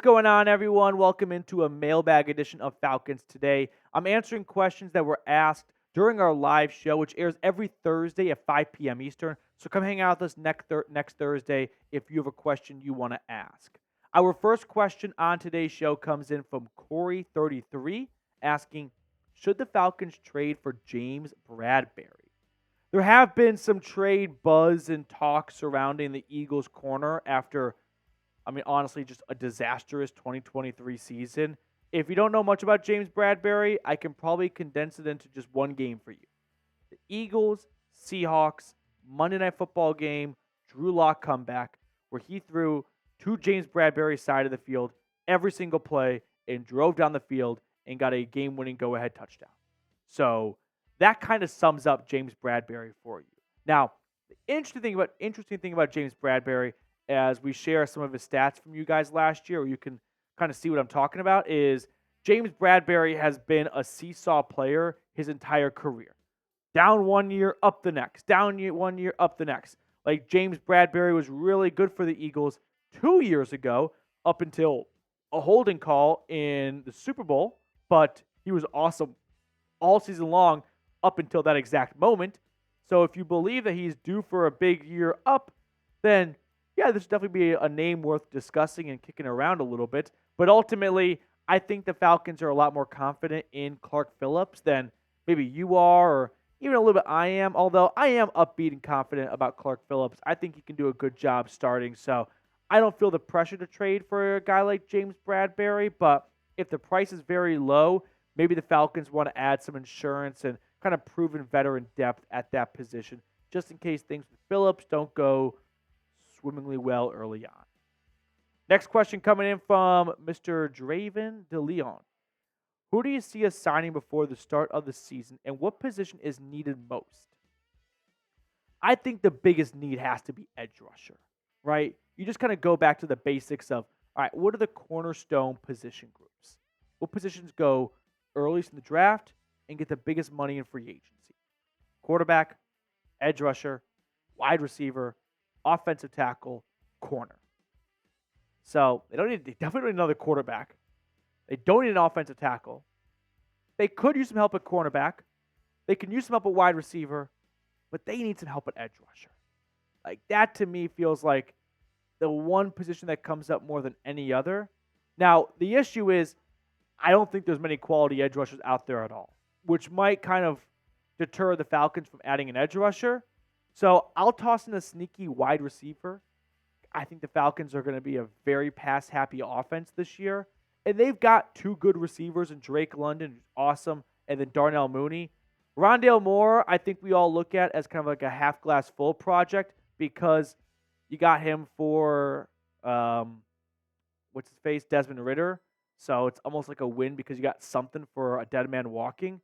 going on, everyone? Welcome into a mailbag edition of Falcons Today. I'm answering questions that were asked during our live show, which airs every Thursday at 5 p.m. Eastern. So come hang out with us next Thursday if you have a question you want to ask. Our first question on today's show comes in from Corey33 asking, should the Falcons trade for James Bradberry? There have been some trade buzz and talk surrounding the Eagles' corner after honestly, just a disastrous 2023 season. If you don't know much about James Bradberry, I can probably condense it into just one game for you. The Eagles, Seahawks, Monday Night Football game, Drew Lock comeback, where he threw to James Bradberry's side of the field every single play and drove down the field and got a game-winning go-ahead touchdown. So that kind of sums up James Bradberry for you. Now, the interesting thing about James Bradberry, as we share some of his stats from you guys last year, where you can kind of see what I'm talking about, is James Bradberry has been a seesaw player his entire career. Down 1 year, up the next. Down 1 year, up the next. Like, James Bradberry was really good for the Eagles 2 years ago, up until a holding call in the Super Bowl, but he was awesome all season long up until that exact moment. So if you believe that he's due for a big year up, then yeah, this should definitely be a name worth discussing and kicking around a little bit. But ultimately, I think the Falcons are a lot more confident in Clark Phillips than maybe you are, or even a little bit I am. Although I am upbeat and confident about Clark Phillips. I think he can do a good job starting. So I don't feel the pressure to trade for a guy like James Bradberry. But if the price is very low, maybe the Falcons want to add some insurance and kind of proven veteran depth at that position, just in case things with Phillips don't go swimmingly well early on. Next question coming in from Mr. Draven De Leon. Who do you see us signing before the start of the season, and what position is needed most? I think the biggest need has to be edge rusher, right? You just kind of go back to the basics of, all right, what are the cornerstone position groups? What positions go earliest in the draft and get the biggest money in free agency? Quarterback, edge rusher, wide receiver, offensive tackle, corner. So they definitely don't need another quarterback. They don't need an offensive tackle. They could use some help at cornerback. They can use some help at wide receiver, but they need some help at edge rusher. Like, that to me feels like the one position that comes up more than any other. Now, the issue is I don't think there's many quality edge rushers out there at all, which might kind of deter the Falcons from adding an edge rusher. So I'll toss in a sneaky wide receiver. I think the Falcons are going to be a very pass-happy offense this year. And they've got two good receivers in Drake London, who's awesome, and then Darnell Mooney. Rondale Moore, I think we all look at as kind of like a half-glass-full project because you got him for, Desmond Ridder. So it's almost like a win because you got something for a dead man walking.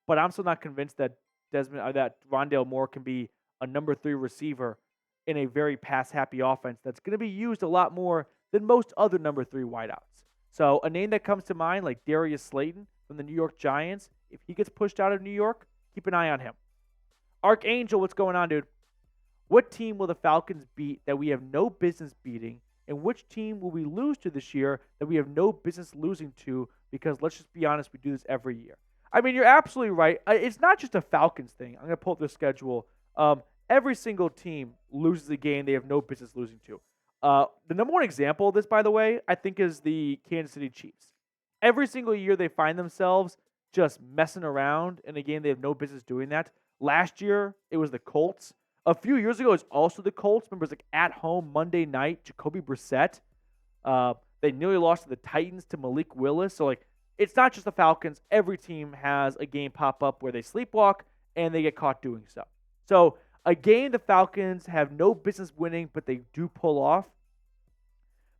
But I'm still not convinced that Rondale Moore can be a number 3 receiver in a very pass-happy offense that's going to be used a lot more than most other number 3 wideouts. So a name that comes to mind, like Darius Slayton from the New York Giants, if he gets pushed out of New York, keep an eye on him. Archangel, what's going on, dude? What team will the Falcons beat that we have no business beating, and which team will we lose to this year that we have no business losing to? Because let's just be honest, we do this every year. I mean, you're absolutely right. It's not just a Falcons thing. I'm going to pull up their schedule. Every single team loses a game they have no business losing to. The number one example of this, by the way, I think is the Kansas City Chiefs. Every single year they find themselves just messing around in a game they have no business doing that. Last year, it was the Colts. A few years ago, it was also the Colts. Remember, it was like at home Monday night, Jacoby Brissett. They nearly lost to the Titans to Malik Willis. So, like, it's not just the Falcons. Every team has a game pop up where they sleepwalk and they get caught doing so. So, a game the Falcons have no business winning, but they do pull off.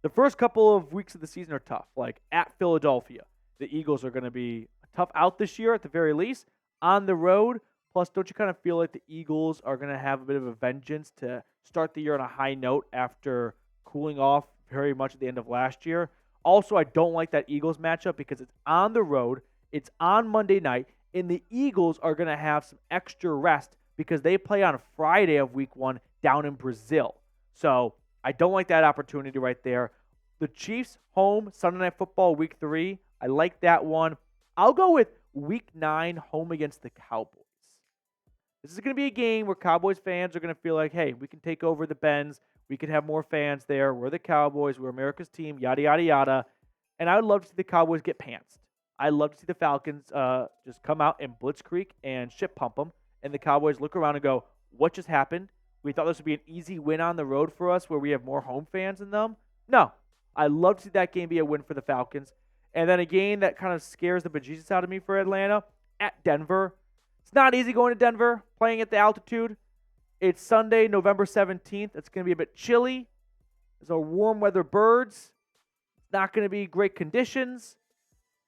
The first couple of weeks of the season are tough. Like at Philadelphia, the Eagles are going to be a tough out this year at the very least. On the road, plus don't you kind of feel like the Eagles are going to have a bit of a vengeance to start the year on a high note after cooling off very much at the end of last year? Also, I don't like that Eagles matchup because it's on the road, it's on Monday night, and the Eagles are going to have some extra rest because they play on Friday of week 1 down in Brazil. So I don't like that opportunity right there. The Chiefs home, Sunday Night Football, Week 3. I like that one. I'll go with Week 9 home against the Cowboys. This is going to be a game where Cowboys fans are going to feel like, hey, we can take over the Benz. We can have more fans there. We're the Cowboys. We're America's team, yada, yada, yada. And I would love to see the Cowboys get pantsed. I'd love to see the Falcons just come out and blitzkrieg and shit pump them. And the Cowboys look around and go, what just happened? We thought this would be an easy win on the road for us where we have more home fans than them. No. I'd love to see that game be a win for the Falcons. And then a game that kind of scares the bejesus out of me for Atlanta, at Denver. It's not easy going to Denver, playing at the altitude. It's Sunday, November 17th. It's going to be a bit chilly. There's a warm weather birds. It's not going to be great conditions.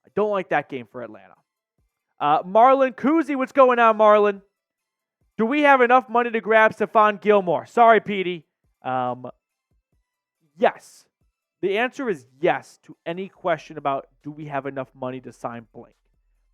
I don't like that game for Atlanta. Marlon Kuzi, what's going on, Marlon? Do we have enough money to grab Stephon Gilmore? Sorry, Petey. Yes. The answer is yes to any question about do we have enough money to sign blank.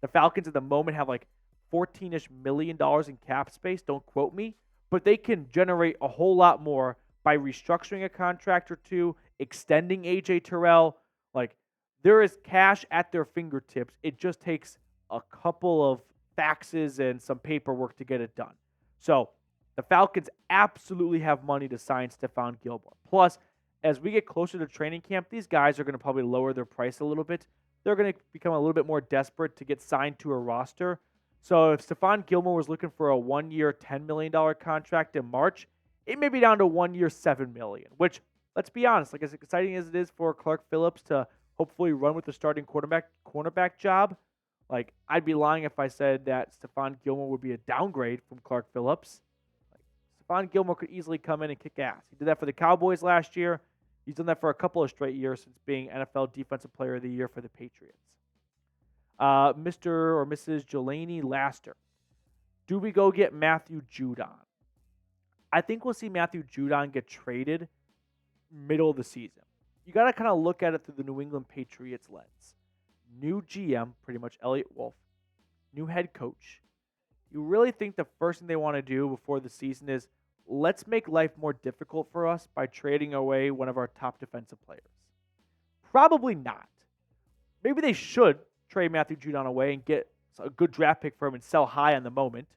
The Falcons at the moment have like $14-ish million in cap space. Don't quote me. But they can generate a whole lot more by restructuring a contract or two, extending A.J. Terrell. Like, there is cash at their fingertips. It just takes a couple of faxes and some paperwork to get it done. So, the Falcons absolutely have money to sign Stephon Gilmore. Plus, as we get closer to training camp, these guys are going to probably lower their price a little bit. They're going to become a little bit more desperate to get signed to a roster. So if Stephon Gilmore was looking for a 1-year, $10 million contract in March, it may be down to 1 year, $7 million, which, let's be honest, like as exciting as it is for Clark Phillips to hopefully run with the starting cornerback job, like I'd be lying if I said that Stephon Gilmore would be a downgrade from Clark Phillips. Stephon Gilmore could easily come in and kick ass. He did that for the Cowboys last year. He's done that for a couple of straight years since being NFL Defensive Player of the Year for the Patriots. Mr. or Mrs. Jelani Laster. Do we go get Matthew Judon? I think we'll see Matthew Judon get traded middle of the season. You got to kind of look at it through the New England Patriots lens. New GM, pretty much Elliott Wolf. New head coach. You really think the first thing they want to do before the season is, let's make life more difficult for us by trading away one of our top defensive players? Probably not. Maybe they should trade Matthew Judon away and get a good draft pick for him and sell high on the moment.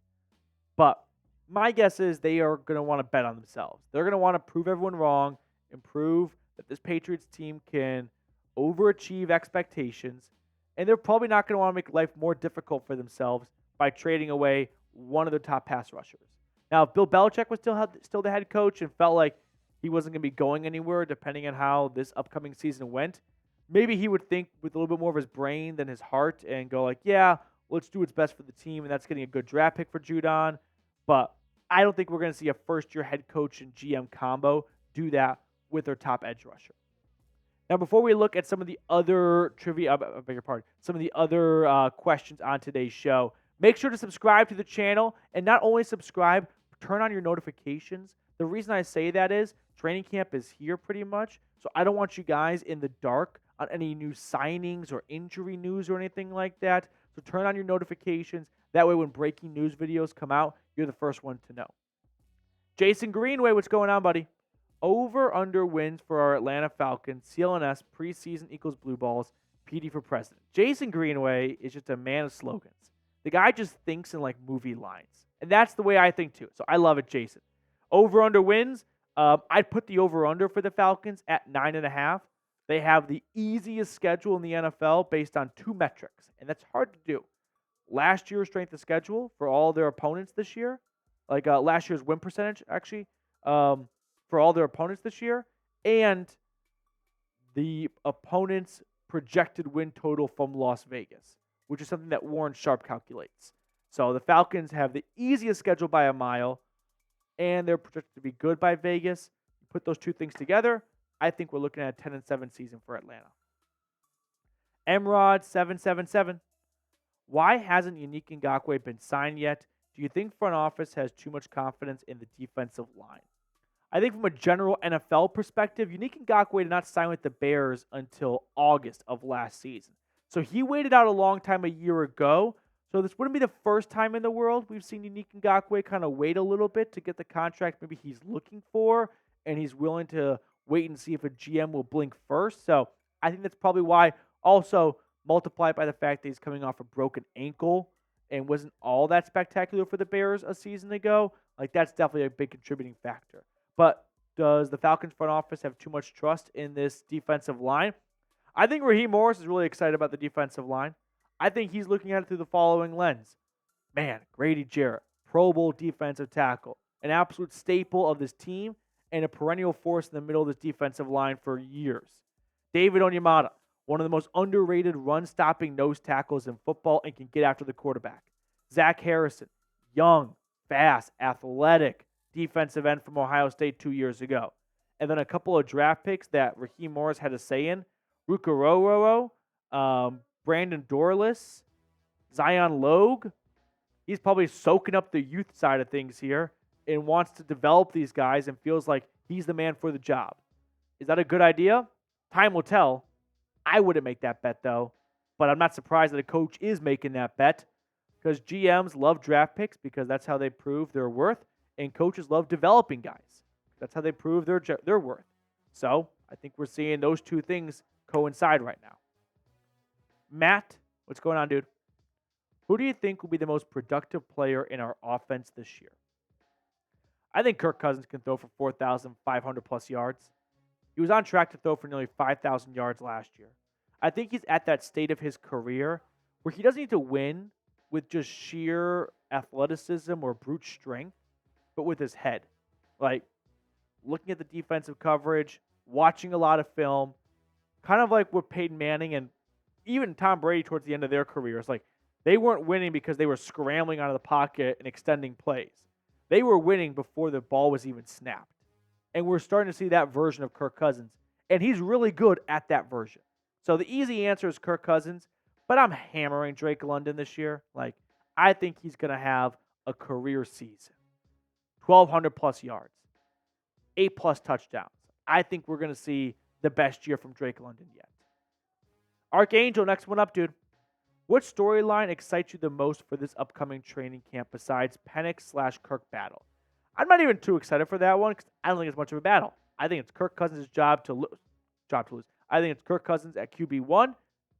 But my guess is they are going to want to bet on themselves. They're going to want to prove everyone wrong and prove that this Patriots team can overachieve expectations. And they're probably not going to want to make life more difficult for themselves by trading away one of their top pass rushers. Now, if Bill Belichick was still the head coach and felt like he wasn't going to be going anywhere depending on how this upcoming season went, maybe he would think with a little bit more of his brain than his heart and go like, yeah, let's do what's best for the team, and that's getting a good draft pick for Judon. But I don't think we're going to see a first-year head coach and GM combo do that with their top edge rusher. Now, before we look at some of the other trivia, some of the other questions on today's show, make sure to subscribe to the channel, and not only subscribe, turn on your notifications. The reason I say that is training camp is here pretty much, so I don't want you guys in the dark on any new signings or injury news or anything like that. So turn on your notifications. That way when breaking news videos come out, you're the first one to know. Jason Greenway, what's going on, buddy? Over/under wins for our Atlanta Falcons. CLNS, preseason equals blue balls. PD for president. Jason Greenway is just a man of slogans. The guy just thinks in like movie lines. And that's the way I think too. So I love it, Jason. Over/under wins. I'd put the over/under for the Falcons at 9.5. They have the easiest schedule in the NFL based on two metrics. And that's hard to do. Last year's strength of schedule for all their opponents this year. Like last year's win percentage, actually. For all their opponents this year. And the opponent's projected win total from Las Vegas, which is something that Warren Sharp calculates. So the Falcons have the easiest schedule by a mile, and they're projected to be good by Vegas. You put those two things together, I think we're looking at a 10-7 season for Atlanta. Emrod777. Why hasn't Yannick Ngakoue been signed yet? Do you think front office has too much confidence in the defensive line? I think from a general NFL perspective, Yannick Ngakoue did not sign with the Bears until August of last season. So he waited out a long time a year ago. So this wouldn't be the first time in the world we've seen Yannick Ngakoue kind of wait a little bit to get the contract maybe he's looking for, and he's willing to wait and see if a GM will blink first. So I think that's probably why. Also, multiplied by the fact that he's coming off a broken ankle and wasn't all that spectacular for the Bears a season ago. Like, that's definitely a big contributing factor. But does the Falcons front office have too much trust in this defensive line? I think Raheem Morris is really excited about the defensive line. I think he's looking at it through the following lens. Man, Grady Jarrett, Pro Bowl defensive tackle, an absolute staple of this team and a perennial force in the middle of this defensive line for years. David Onyemata, one of the most underrated run-stopping nose tackles in football and can get after the quarterback. Zach Harrison, young, fast, athletic defensive end from Ohio State 2 years ago. And then a couple of draft picks that Raheem Morris had a say in. Rukarororo, Brandon Dorless, Zion Logue. He's probably soaking up the youth side of things here and wants to develop these guys and feels like he's the man for the job. Is that a good idea? Time will tell. I wouldn't make that bet, though. But I'm not surprised that a coach is making that bet because GMs love draft picks because that's how they prove their worth, and coaches love developing guys. That's how they prove their worth. So I think we're seeing those two things coincide right now. Matt, what's going on, dude? Who do you think will be the most productive player in our offense this year? I think Kirk Cousins can throw for 4,500 plus yards. He was on track to throw for nearly 5,000 yards last year. I think he's at that state of his career where he doesn't need to win with just sheer athleticism or brute strength, but with his head. Like, looking at the defensive coverage, watching a lot of film, kind of like with Peyton Manning and even Tom Brady towards the end of their careers. Like, they weren't winning because they were scrambling out of the pocket and extending plays. They were winning before the ball was even snapped. And we're starting to see that version of Kirk Cousins. And he's really good at that version. So the easy answer is Kirk Cousins, but I'm hammering Drake London this year. Like, I think he's going to have a career season. 1,200 plus yards. 8 plus touchdowns. I think we're going to see the best year from Drake London yet. Archangel, next one up, dude. What storyline excites you the most for this upcoming training camp besides Penix/Kirk battle? I'm not even too excited for that one because I don't think it's much of a battle. I think it's Kirk Cousins' job to lose. I think it's Kirk Cousins at QB1,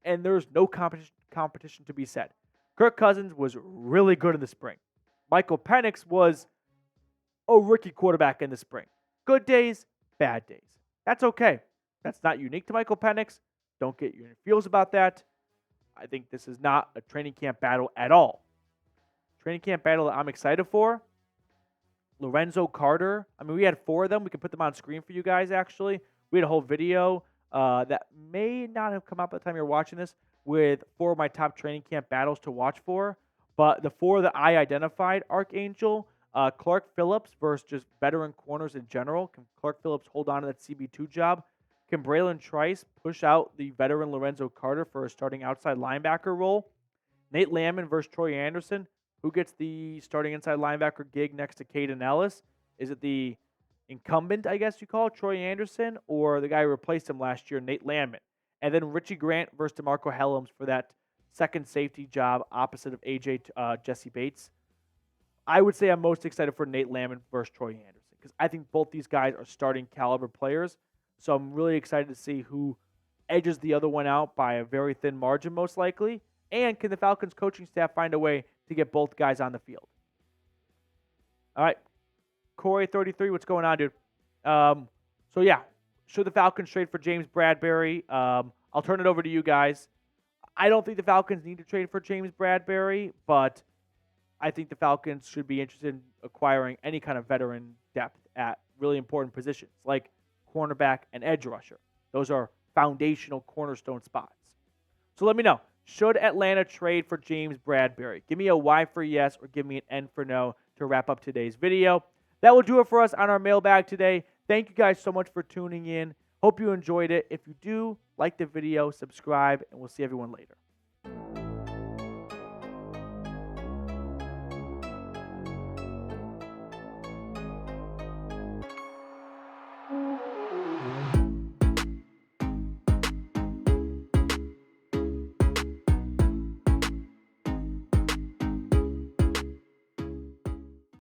and there's no competition to be said. Kirk Cousins was really good in the spring. Michael Penix was a rookie quarterback in the spring. Good days, bad days. That's okay. That's not unique to Michael Penix. Don't get your feels about that. I think this is not a training camp battle at all. Training camp battle that I'm excited for, Lorenzo Carter. I mean, we had 4 of them. We can put them on screen for you guys, actually. We had a whole video that may not have come out by the time you're watching this with 4 of my top training camp battles to watch for. But the 4 that I identified, Archangel, Clark Phillips versus just veteran corners in general. Can Clark Phillips hold on to that CB2 job? Can Braylon Trice push out the veteran Lorenzo Carter for a starting outside linebacker role? Nate Landman versus Troy Anderson. Who gets the starting inside linebacker gig next to Caden Ellis? Is it the incumbent, I guess you call it, Troy Anderson, or the guy who replaced him last year, Nate Landman? And then Richie Grant versus DeMarco Helms for that second safety job opposite of Jesse Bates. I would say I'm most excited for Nate Landman versus Troy Anderson because I think both these guys are starting caliber players. So I'm really excited to see who edges the other one out by a very thin margin, most likely. And can the Falcons coaching staff find a way to get both guys on the field? All right. Corey33, what's going on, dude? So, yeah, should the Falcons trade for James Bradberry? I'll turn it over to you guys. I don't think the Falcons need to trade for James Bradberry, but I think the Falcons should be interested in acquiring any kind of veteran depth at really important positions, like cornerback and edge rusher. Those are foundational cornerstone spots. So let me know. Should Atlanta trade for James Bradberry? Give me a Y for yes or give me an N for no to wrap up today's video. That will do it for us on our mailbag today. Thank you guys so much for tuning in. Hope you enjoyed it. If you do, like the video, subscribe, and we'll see everyone later.